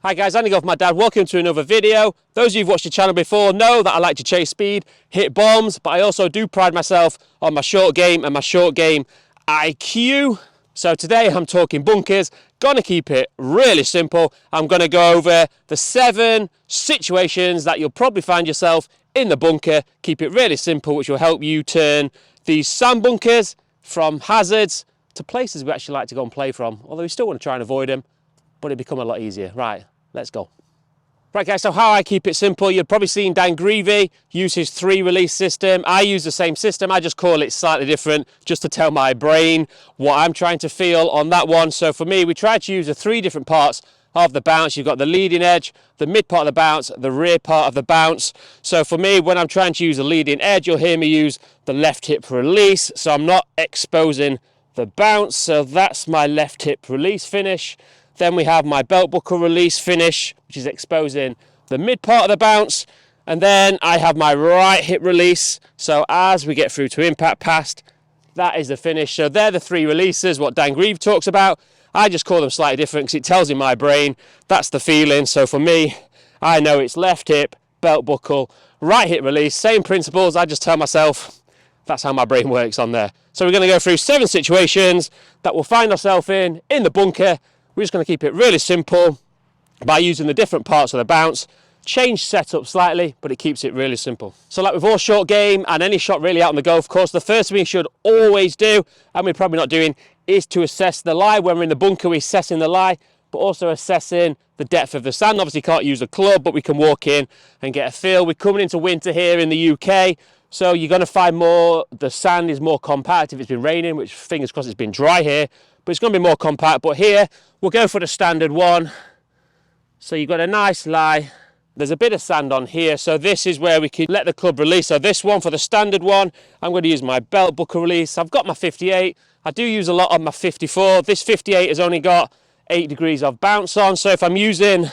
Hi guys, Andy Golf, my dad. Welcome to another video. Those of you who've watched the channel before know that I like to chase speed, hit bombs, but I also do pride myself on my short game and my short game IQ. So today I'm talking bunkers, gonna keep it really simple. I'm gonna go over the 7 situations that you'll probably find yourself in the bunker. Keep it really simple, which will help you turn these sand bunkers from hazards to places we actually like to go and play from, although we still want to try and avoid them, but it'll become a lot easier. Right, let's go. Right guys, so how I keep it simple, you've probably seen Dan Greavy use his 3-release system. I use the same system, I just call it slightly different, just to tell my brain what I'm trying to feel on that one. So for me, we try to use the 3 different parts of the bounce. You've got the leading edge, the mid part of the bounce, the rear part of the bounce. So for me, when I'm trying to use the leading edge, you'll hear me use the left hip release, so I'm not exposing the bounce. So that's my left hip release finish. Then we have my belt buckle release finish, which is exposing the mid part of the bounce. And then I have my right hip release. So as we get through to impact past, that is the finish. So they're the 3 releases, what Dan Greavy talks about. I just call them slightly different because it tells in my brain that's the feeling. So for me, I know it's left hip, belt buckle, right hip release, same principles. I just tell myself that's how my brain works on there. So we're going to go through 7 situations that we'll find ourselves in the bunker. We're just going to keep it really simple by using the different parts of the bounce. Change setup slightly, but it keeps it really simple. So like with all short game and any shot really out on the golf course, the first thing we should always do, and we're probably not doing, is to assess the lie. When we're in the bunker, we're assessing the lie, but also assessing the depth of the sand. Obviously can't use a club, but we can walk in and get a feel. We're coming into winter here in the UK, so you're going to find the sand is more compact if it's been raining, which fingers crossed it's been dry here, but it's going to be more compact. But here, we'll go for the standard one. So you've got a nice lie. There's a bit of sand on here, so this is where we can let the club release. So this one, for the standard one, I'm going to use my belt buckle release. I've got my 58. I do use a lot on my 54. This 58 has only got 8 degrees of bounce on, so if I'm using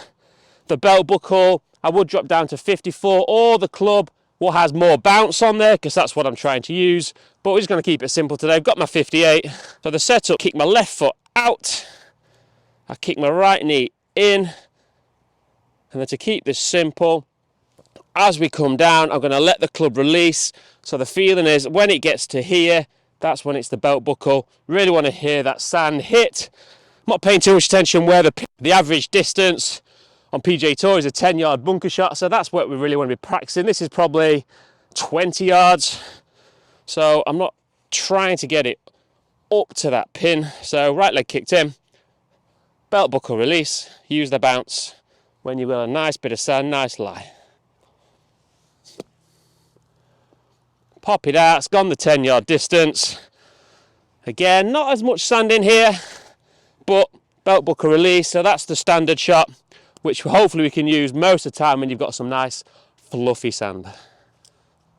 the belt buckle, I would drop down to 54, or the club what has more bounce on there, because that's what I'm trying to use. But we're just going to keep it simple today. I've got my 58. So the setup, kick my left foot out. I kick my right knee in. And then to keep this simple, as we come down, I'm going to let the club release. So the feeling is when it gets to here, that's when it's the belt buckle. Really want to hear that sand hit. I'm not paying too much attention where the average distance on PGA Tour is a 10-yard bunker shot. So that's what we really want to be practicing. This is probably 20 yards. So I'm not trying to get it up to that pin. So right leg kicked in, belt buckle release, use the bounce. When you've got a nice bit of sand, nice lie. Pop it out, it's gone the 10-yard distance. Again, not as much sand in here, but belt buckle release, so that's the standard shot, which hopefully we can use most of the time when you've got some nice fluffy sand.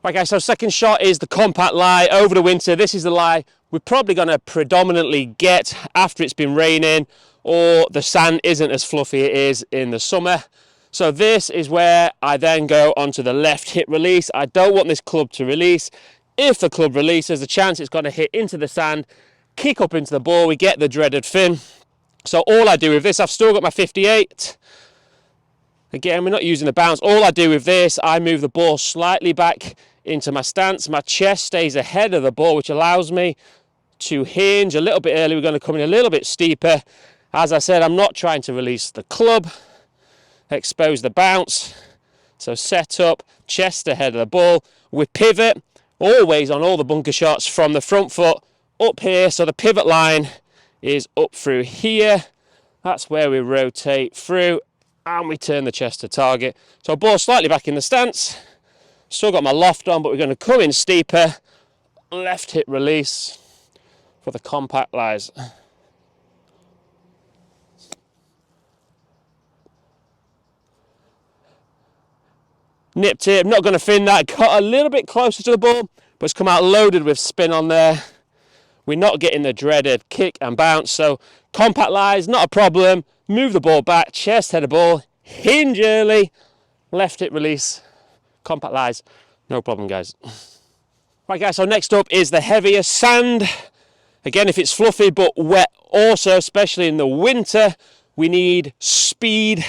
Right guys, so second shot is the compact lie over the winter. This is the lie we're probably going to predominantly get after it's been raining, or the sand isn't as fluffy it is in the summer. So this is where I then go onto the left hip release. I don't want this club to release. If the club releases, the chance it's going to hit into the sand, kick up into the ball, we get the dreaded fin. So all I do with this, I've still got my 58. Again, we're not using the bounce. All I do with this, I move the ball slightly back into my stance. My chest stays ahead of the ball, which allows me to hinge a little bit early. We're going to come in a little bit steeper. As I said, I'm not trying to release the club, expose the bounce. So set up, chest ahead of the ball. We pivot, always on all the bunker shots, from the front foot up here. So the pivot line is up through here. That's where we rotate through and we turn the chest to target. So ball slightly back in the stance. Still got my loft on, but we're going to come in steeper. Left hip release for the compact lies. Nipped it, I'm not going to fin that. Got a little bit closer to the ball, but it's come out loaded with spin on there. We're not getting the dreaded kick and bounce, so compact lies, not a problem. Move the ball back, chest head of ball, hinge early, left hip release, compact lies, no problem guys. Right guys, so next up is the heavier sand. Again, if it's fluffy but wet also, especially in the winter, we need speed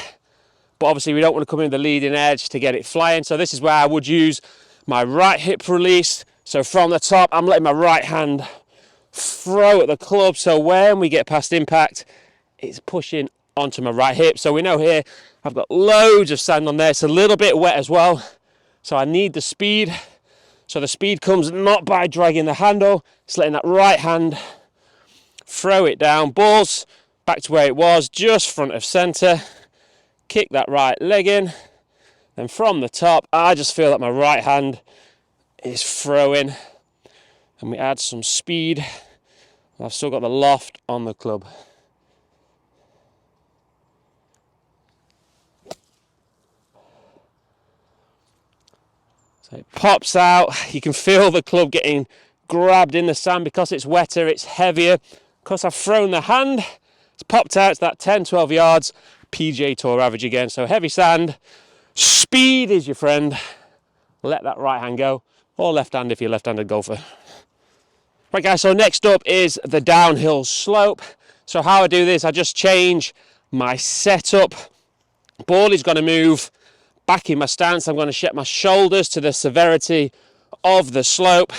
but obviously we don't want to come in the leading edge to get it flying. So this is where I would use my right hip release. So from the top, I'm letting my right hand throw at the club. So when we get past impact, it's pushing onto my right hip. So we know here I've got loads of sand on there. It's a little bit wet as well. So I need the speed. So the speed comes not by dragging the handle, it's letting that right hand throw it down. Ball's back to where it was, just front of centre. Kick that right leg in. Then from the top, I just feel that my right hand is throwing. And we add some speed. I've still got the loft on the club. So it pops out. You can feel the club getting grabbed in the sand because it's wetter, it's heavier. Because I've thrown the hand, it's popped out to that 10-12 yards. PGA Tour average again. So heavy sand. Speed is your friend. Let that right hand go. Or left hand if you're a left-handed golfer. Right guys, so next up is the downhill slope. So how I do this, I just change my setup. Ball is going to move back in my stance. I'm going to set my shoulders to the severity of the slope.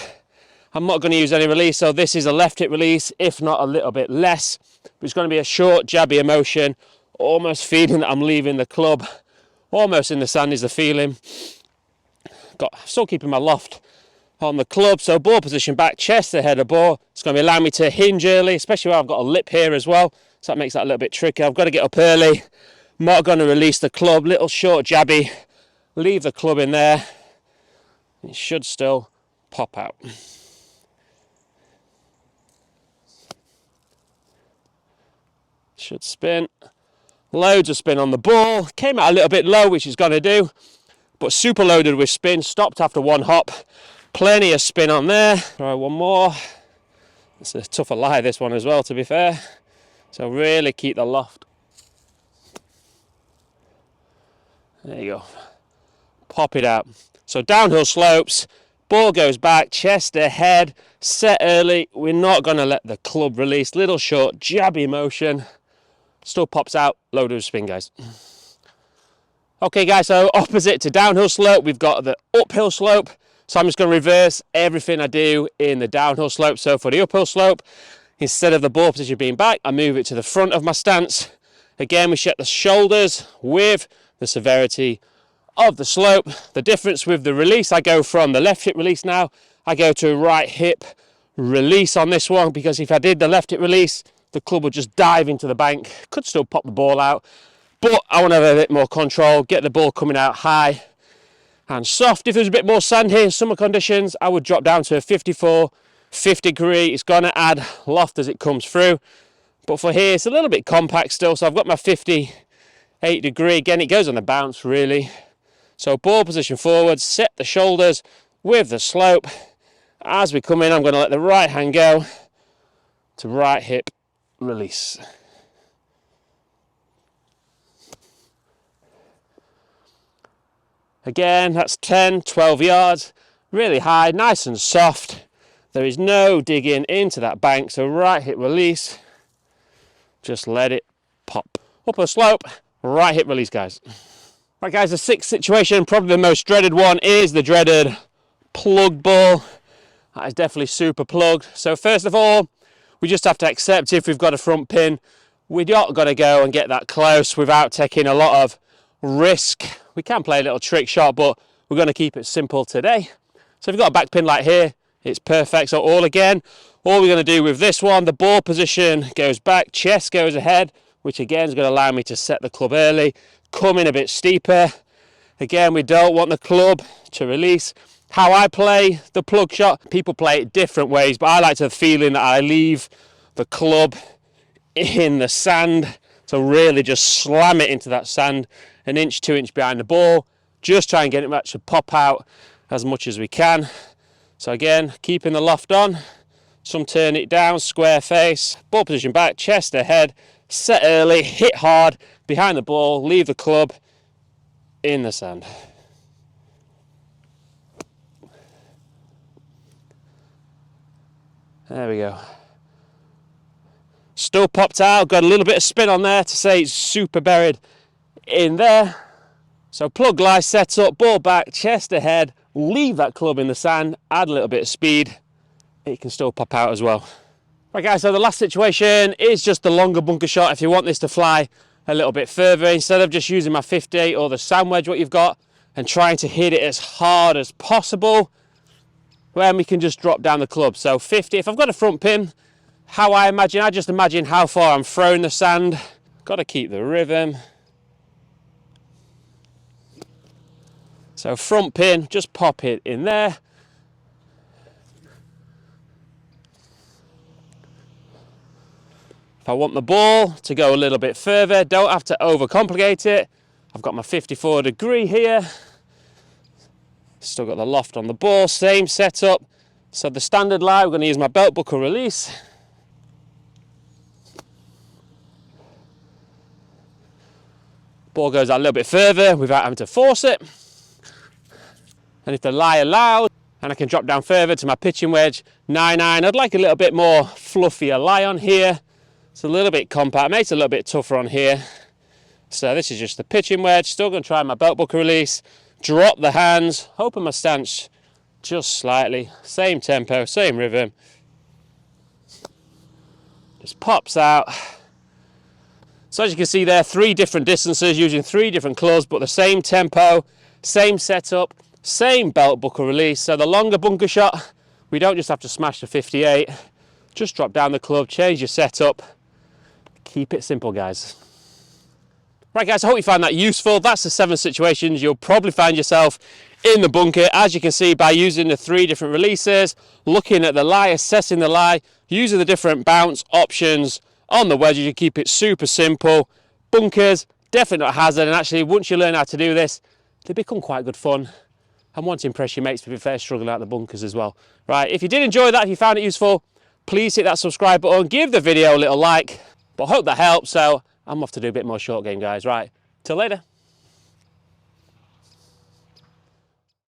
I'm not going to use any release, so this is a left hip release, if not a little bit less. But it's going to be a short, jabby motion, almost feeling that I'm leaving the club. Almost in the sand is the feeling. Still keeping my loft on the club, so ball position back, chest ahead of ball. It's going to allow me to hinge early, especially where I've got a lip here as well, so that makes that a little bit tricky. I've got to get up early. I'm not going to release the club, little short jabby, leave the club in there. It should still pop out. Should spin. Loads of spin on the ball. Came out a little bit low, which is going to do, but super loaded with spin. Stopped after one hop. Plenty of spin on there. Try one more. It's a tougher lie, this one as well, to be fair. So really keep the loft. There you go. Pop it out. So downhill slopes, ball goes back, chest ahead, set early. We're not going to let the club release. Little short, jabby motion. Still pops out, load of spin, guys. Okay, guys, so opposite to downhill slope, we've got the uphill slope. So I'm just going to reverse everything I do in the downhill slope. So for the uphill slope, instead of the ball position being back, I move it to the front of my stance. Again, we set the shoulders with the severity of the slope. The difference with the release, I go from the left hip release now, I go to right hip release on this one, because if I did the left hip release, the club would just dive into the bank. Could still pop the ball out, but I want to have a bit more control, get the ball coming out high and soft. If there's a bit more sand here in summer conditions, I would drop down to a 54, 50 degree. It's going to add loft as it comes through. But for here, it's a little bit compact still. So I've got my 58 degree. Again, it goes on the bounce really. So ball position forward, set the shoulders with the slope. As we come in, I'm going to let the right hand go to right hip release. Again, that's 10, 12 yards, really high, nice and soft. There is no digging into that bank, so right hip release, just let it pop. Upper slope, right hip release, guys. Right, guys, the sixth situation, probably the most dreaded one, is the dreaded plug ball. That is definitely super plugged. So first of all, we just have to accept if we've got a front pin, we're not going to go and get that close without taking a lot of risk. We can play a little trick shot, but we're going to keep it simple today. So if you've got a back pin like here, it's perfect. So all we're going to do with this one, the ball position goes back, chest goes ahead, which again is going to allow me to set the club early, come in a bit steeper. Again, we don't want the club to release. How I play the plug shot, people play it different ways, but I like to have the feeling that I leave the club in the sand. So really just slam it into that sand, an inch, 2 inch behind the ball. Just try and get it to pop out as much as we can. So again, keeping the loft on, some turn it down, square face, ball position back, chest ahead, set early, hit hard, behind the ball, leave the club in the sand. There we go. Still popped out, got a little bit of spin on there to say it's super buried in there. So plug lie, set up, ball back, chest ahead, leave that club in the sand, add a little bit of speed. It can still pop out as well. Right guys, so the last situation is just the longer bunker shot. If you want this to fly a little bit further, instead of just using my 58 or the sand wedge, what you've got, and trying to hit it as hard as possible, when we can just drop down the club. So 50, if I've got a front pin, I just imagine how far I'm throwing the sand. Got to keep the rhythm. So front pin, just pop it in there. If I want the ball to go a little bit further, don't have to overcomplicate it. I've got my 54 degree here. Still got the loft on the ball, same setup. So the standard lie, we're going to use my belt buckle release. Ball goes out a little bit further without having to force it. And if the lie allows, and I can drop down further to my pitching wedge, 9-9. I'd like a little bit more fluffier lie on here. It's a little bit compact, makes it a little bit tougher on here. So this is just the pitching wedge. Still going to try my belt buckle release. Drop the hands, open my stance just slightly. Same tempo, same rhythm. Just pops out. So as you can see there, 3 different distances using 3 different clubs, but the same tempo, same setup, same belt buckle release. So the longer bunker shot, we don't just have to smash the 58. Just drop down the club, change your setup. Keep it simple, guys. Right guys, I hope you found that useful. That's the 7 situations you'll probably find yourself in the bunker. As you can see, by using the 3 different releases, looking at the lie, assessing the lie, using the different bounce options on the wedges, you keep it super simple. Bunkers, definitely not a hazard, and actually once you learn how to do this, they become quite good fun. And want to impress your mates, to be fair, struggling out the bunkers as well. Right, if you did enjoy that, if you found it useful, please hit that subscribe button, give the video a little like. But I hope that helps, so I'm off to do a bit more short game, guys. Right, till later.